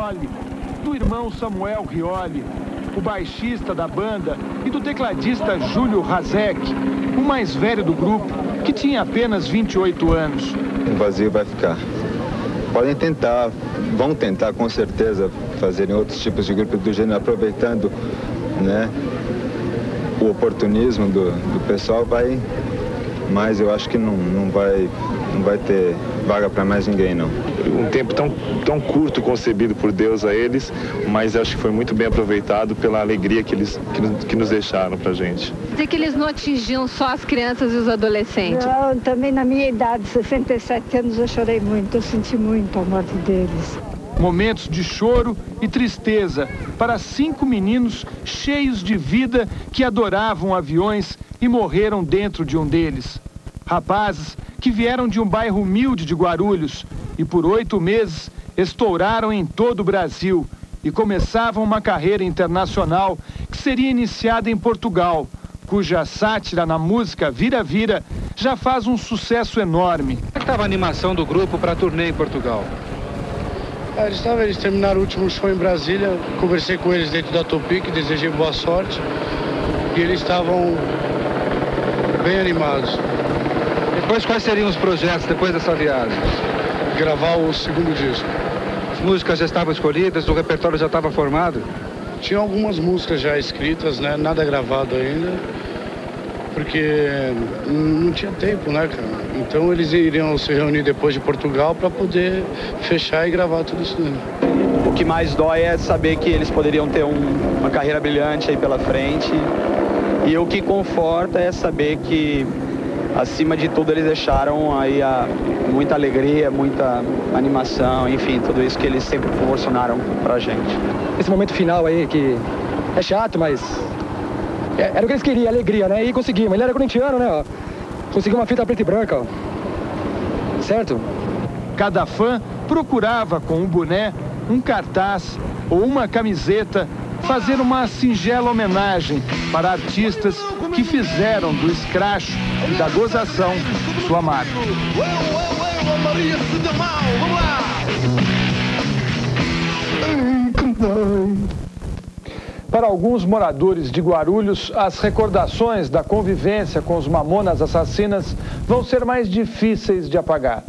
Rioli, do irmão Samuel Rioli, o baixista da banda, e do tecladista Júlio Razek, o mais velho do grupo, que tinha apenas 28 anos. O vazio vai ficar. Podem tentar, vão tentar com certeza fazerem outros tipos de grupos do gênero, aproveitando, né, o oportunismo do pessoal, mas eu acho que não vai ter vaga para mais ninguém, não. Um tempo tão curto concebido por Deus a eles, mas acho que foi muito bem aproveitado pela alegria que nos deixaram pra gente. Dizer que eles não atingiam só as crianças e os adolescentes? Não, também na minha idade, 67 anos, eu chorei muito, eu senti muito a morte deles. Momentos de choro e tristeza para 5 meninos cheios de vida que adoravam aviões e morreram dentro de um deles. Rapazes que vieram de um bairro humilde de Guarulhos e por 8 meses estouraram em todo o Brasil e começavam uma carreira internacional que seria iniciada em Portugal, cuja sátira na música Vira-Vira já faz um sucesso enorme. Como estava a animação do grupo para a turnê em Portugal? Eles terminaram o último show em Brasília, conversei com eles dentro da Topic, desejei boa sorte e eles estavam bem animados. Depois, quais seriam os projetos depois dessa viagem? Gravar o segundo disco. As músicas já estavam escolhidas, o repertório já estava formado? Tinha algumas músicas já escritas, né? Nada gravado ainda, porque não tinha tempo, né, cara? Então eles iriam se reunir depois de Portugal para poder fechar e gravar tudo isso. O que mais dói é saber que eles poderiam ter uma carreira brilhante aí pela frente. E o que conforta é saber que, acima de tudo, eles deixaram aí muita alegria, muita animação, enfim, tudo isso que eles sempre proporcionaram pra gente. Esse momento final aí, que é chato, mas era o que eles queriam, alegria, né? E conseguimos. Ele era corintiano, né? Ó. Conseguiu uma fita preta e branca, ó. Certo? Cada fã procurava com um boné, um cartaz ou uma camiseta fazer uma singela homenagem para artistas que fizeram do escracho e da gozação sua marca. Para alguns moradores de Guarulhos, as recordações da convivência com os Mamonas Assassinas vão ser mais difíceis de apagar.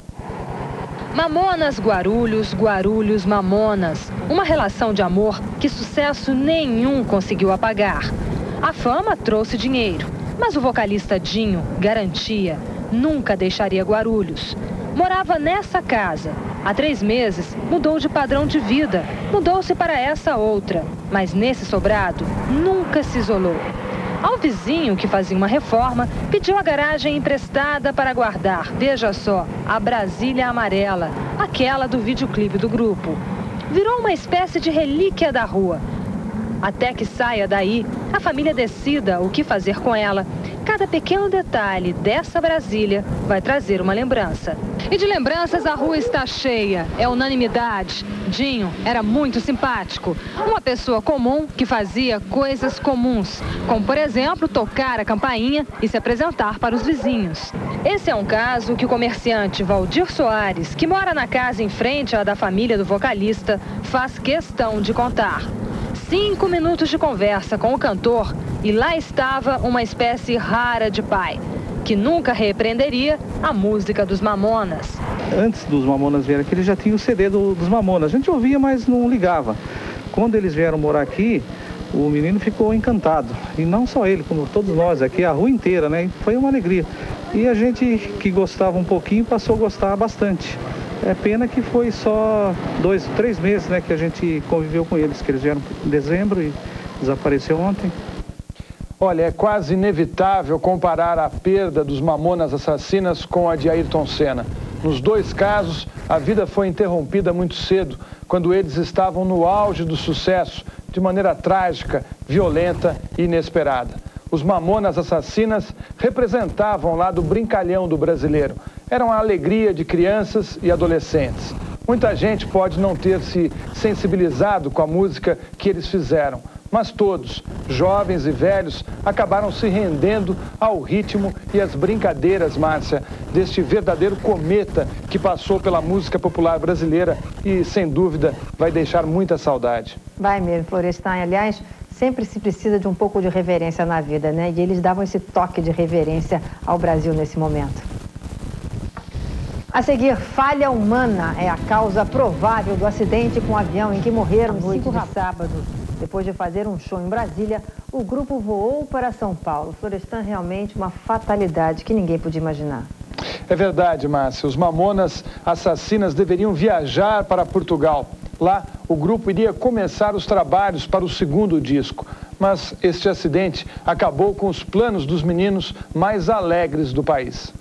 Mamonas, Guarulhos, Guarulhos, Mamonas. Uma relação de amor que sucesso nenhum conseguiu apagar. A fama trouxe dinheiro, mas o vocalista Dinho garantia, nunca deixaria Guarulhos. Morava nessa casa. Há 3 meses, mudou de padrão de vida, mudou-se para essa outra. Mas nesse sobrado, nunca se isolou. Ao vizinho que fazia uma reforma, pediu a garagem emprestada para guardar, veja só, a Brasília amarela, aquela do videoclipe do grupo. Virou uma espécie de relíquia da rua. Até que saia daí, a família decida o que fazer com ela. Cada pequeno detalhe dessa Brasília vai trazer uma lembrança. E de lembranças a rua está cheia, é unanimidade. Dinho era muito simpático, uma pessoa comum que fazia coisas comuns, como por exemplo tocar a campainha e se apresentar para os vizinhos. Esse é um caso que o comerciante Valdir Soares, que mora na casa em frente à da família do vocalista, faz questão de contar. 5 minutos de conversa com o cantor e lá estava uma espécie rara de pai, que nunca repreenderia a música dos Mamonas. Antes dos Mamonas vierem aqui, ele já tinha o CD dos Mamonas. A gente ouvia, mas não ligava. Quando eles vieram morar aqui, o menino ficou encantado. E não só ele, como todos nós aqui, a rua inteira, né? Foi uma alegria. E a gente que gostava um pouquinho passou a gostar bastante. É pena que foi só 2, 3 meses, né, que a gente conviveu com eles, que eles vieram em dezembro e desapareceu ontem. Olha, é quase inevitável comparar a perda dos Mamonas Assassinas com a de Ayrton Senna. Nos 2 casos, a vida foi interrompida muito cedo, quando eles estavam no auge do sucesso, de maneira trágica, violenta e inesperada. Os Mamonas Assassinas representavam o lado brincalhão do brasileiro. Eram a alegria de crianças e adolescentes. Muita gente pode não ter se sensibilizado com a música que eles fizeram, mas todos, jovens e velhos, acabaram se rendendo ao ritmo e às brincadeiras, Márcia, deste verdadeiro cometa que passou pela música popular brasileira e, sem dúvida, vai deixar muita saudade. Vai mesmo, Florestan. Aliás, sempre se precisa de um pouco de reverência na vida, né? E eles davam esse toque de reverência ao Brasil nesse momento. A seguir, falha humana é a causa provável do acidente com o avião em que morreram 5 rapazes. Sábado. Depois de fazer um show em Brasília, o grupo voou para São Paulo. Florestan, realmente uma fatalidade que ninguém podia imaginar. É verdade, Márcia. Os Mamonas Assassinas deveriam viajar para Portugal. Lá, o grupo iria começar os trabalhos para o segundo disco. Mas este acidente acabou com os planos dos meninos mais alegres do país.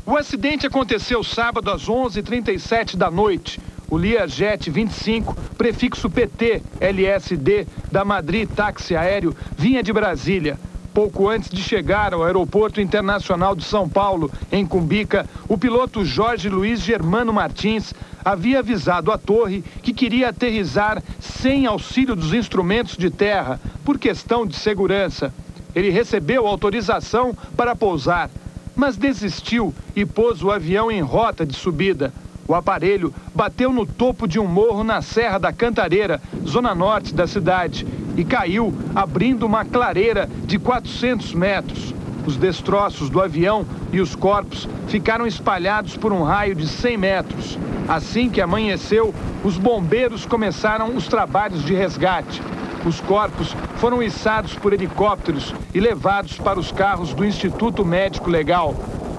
O acidente aconteceu sábado às 11h37 da noite. O Learjet 25, prefixo PT, LSD, da Madrid Táxi Aéreo, vinha de Brasília. Pouco antes de chegar ao Aeroporto Internacional de São Paulo, em Cumbica, o piloto Jorge Luiz Germano Martins havia avisado a torre que queria aterrissar sem auxílio dos instrumentos de terra, por questão de segurança. Ele recebeu autorização para pousar, mas desistiu e pôs o avião em rota de subida. O aparelho bateu no topo de um morro na Serra da Cantareira, zona norte da cidade, e caiu, abrindo uma clareira de 400 metros. Os destroços do avião e os corpos ficaram espalhados por um raio de 100 metros. Assim que amanheceu, os bombeiros começaram os trabalhos de resgate. Os corpos foram içados por helicópteros e levados para os carros do Instituto Médico Legal.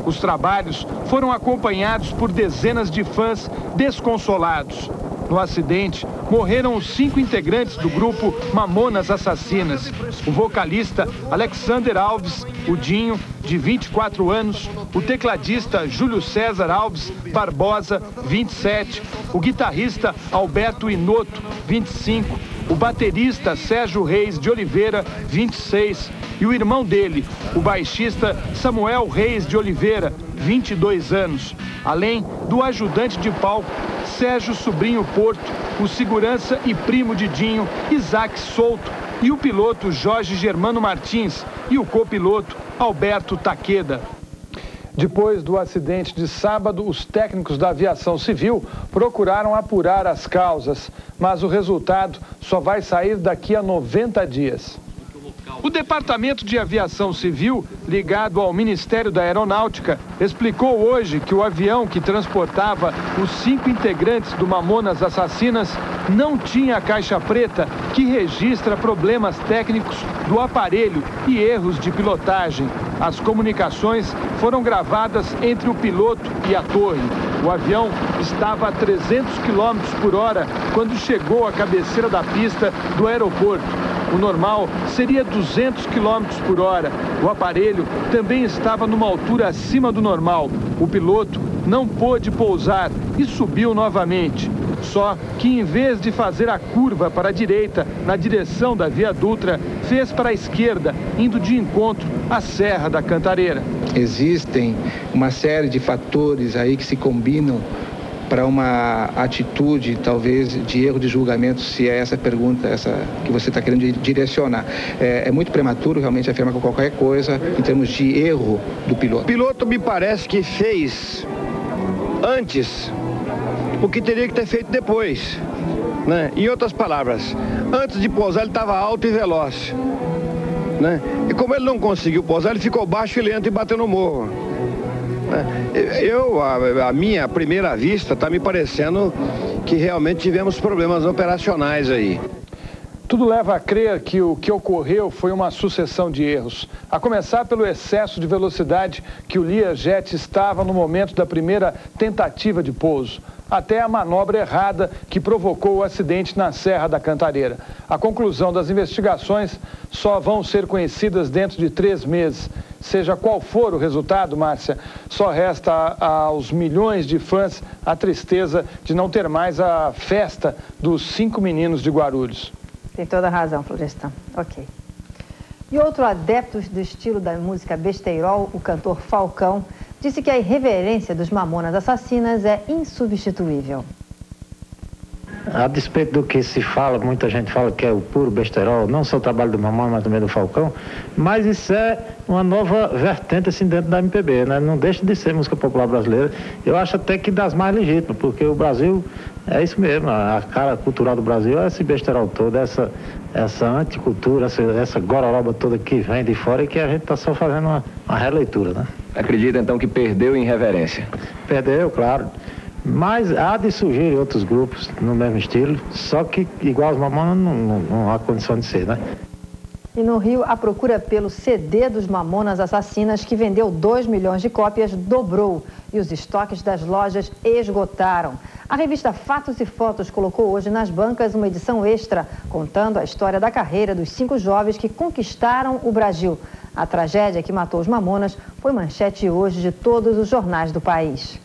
Os trabalhos foram acompanhados por dezenas de fãs desconsolados. No acidente, morreram os 5 integrantes do grupo Mamonas Assassinas. O vocalista Alexander Alves, o Dinho, de 24 anos, o tecladista Júlio César Alves Barbosa, 27, o guitarrista Alberto Inoto, 25, o baterista Sérgio Reis de Oliveira, 26, e o irmão dele, o baixista Samuel Reis de Oliveira, 22 anos, além do ajudante de palco Sérgio Sobrinho Porto, o segurança e primo de Dinho, Isaac Souto, e o piloto Jorge Germano Martins e o copiloto Alberto Taqueda. Depois do acidente de sábado, os técnicos da aviação civil procuraram apurar as causas, mas o resultado só vai sair daqui a 90 dias. O Departamento de Aviação Civil, ligado ao Ministério da Aeronáutica, explicou hoje que o avião que transportava os 5 integrantes do Mamonas Assassinas não tinha a caixa preta que registra problemas técnicos do aparelho e erros de pilotagem. As comunicações foram gravadas entre o piloto e a torre. O avião estava a 300 km por hora quando chegou à cabeceira da pista do aeroporto. O normal seria 200 km por hora. O aparelho também estava numa altura acima do normal. O piloto não pôde pousar e subiu novamente. Só que em vez de fazer a curva para a direita, na direção da Via Dutra, fez para a esquerda, indo de encontro à Serra da Cantareira. Existem uma série de fatores aí que se combinam para uma atitude, talvez, de erro de julgamento, se é essa pergunta, essa que você está querendo direcionar. É muito prematuro realmente afirmar qualquer coisa em termos de erro do piloto. O piloto me parece que fez antes o que teria que ter feito depois, né? Em outras palavras, antes de pousar ele estava alto e veloz, né? E como ele não conseguiu pousar, ele ficou baixo e lento e bateu no morro. A minha primeira vista está me parecendo que realmente tivemos problemas operacionais aí. Tudo leva a crer que o que ocorreu foi uma sucessão de erros. A começar pelo excesso de velocidade que o Learjet estava no momento da primeira tentativa de pouso, até a manobra errada que provocou o acidente na Serra da Cantareira. A conclusão das investigações só vão ser conhecidas dentro de 3 meses. Seja qual for o resultado, Márcia, só resta aos milhões de fãs a tristeza de não ter mais a festa dos 5 meninos de Guarulhos. Tem toda a razão, Florestan. Ok. E outro adepto do estilo da música besteirol, o cantor Falcão, disse que a irreverência dos Mamonas Assassinas é insubstituível. A despeito do que se fala, muita gente fala que é o puro besterol, não só o trabalho do Mamonas, mas também do Falcão, mas isso é uma nova vertente assim dentro da MPB, né? Não deixa de ser música popular brasileira. Eu acho até que das mais legítimas, porque o Brasil é isso mesmo, a cara cultural do Brasil é esse besterol todo, essa anticultura, essa gororoba toda que vem de fora e que a gente está só fazendo uma releitura, né? Acredita então que perdeu em reverência? Perdeu, claro. Mas há de surgir outros grupos no mesmo estilo, só que igual os Mamonas não há condição de ser, né? E no Rio, a procura pelo CD dos Mamonas Assassinas, que vendeu 2 milhões de cópias, dobrou. E os estoques das lojas esgotaram. A revista Fatos e Fotos colocou hoje nas bancas uma edição extra, contando a história da carreira dos 5 jovens que conquistaram o Brasil. A tragédia que matou os Mamonas foi manchete hoje de todos os jornais do país.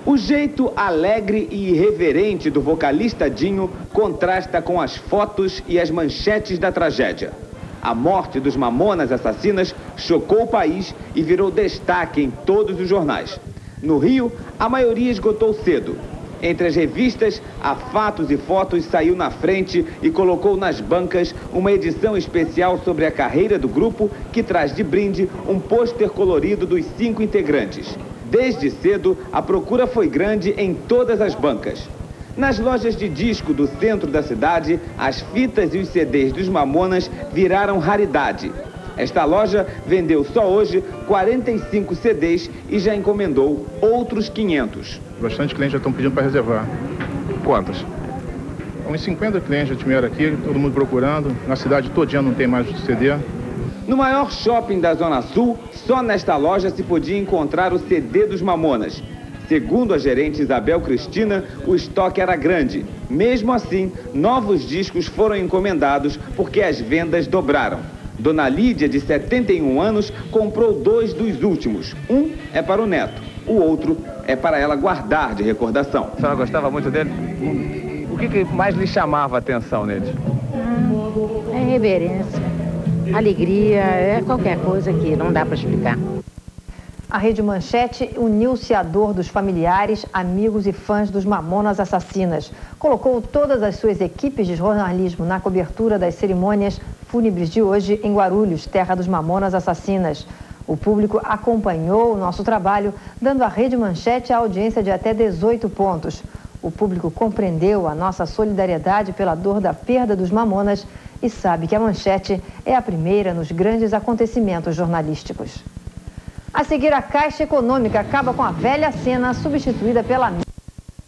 O jeito alegre e irreverente do vocalista Dinho contrasta com as fotos e as manchetes da tragédia. A morte dos Mamonas Assassinas chocou o país e virou destaque em todos os jornais. No Rio, a maioria esgotou cedo. Entre as revistas, a Fatos e Fotos saiu na frente e colocou nas bancas uma edição especial sobre a carreira do grupo, que traz de brinde um pôster colorido dos 5 integrantes. Desde cedo, a procura foi grande em todas as bancas. Nas lojas de disco do centro da cidade, as fitas e os CDs dos Mamonas viraram raridade. Esta loja vendeu só hoje 45 CDs e já encomendou outros 500. Bastante clientes já estão pedindo para reservar. Quantos? Uns 50 clientes já tiveram aqui, todo mundo procurando. Na cidade todinha não tem mais CD. No maior shopping da Zona Sul, só nesta loja se podia encontrar o CD dos Mamonas. Segundo a gerente Isabel Cristina, o estoque era grande. Mesmo assim, novos discos foram encomendados porque as vendas dobraram. Dona Lídia, de 71 anos, comprou 2 dos últimos. Um é para o neto, o outro é para ela guardar de recordação. A senhora gostava muito dele? O que mais lhe chamava a atenção neles? É reverência, alegria, é qualquer coisa que não dá para explicar. A Rede Manchete uniu-se à dor dos familiares, amigos e fãs dos Mamonas Assassinas. Colocou todas as suas equipes de jornalismo na cobertura das cerimônias fúnebres de hoje em Guarulhos, terra dos Mamonas Assassinas. O público acompanhou o nosso trabalho, dando à Rede Manchete a audiência de até 18 pontos. O público compreendeu a nossa solidariedade pela dor da perda dos Mamonas e sabe que a Manchete é a primeira nos grandes acontecimentos jornalísticos. A seguir, a Caixa Econômica acaba com a velha cena substituída pela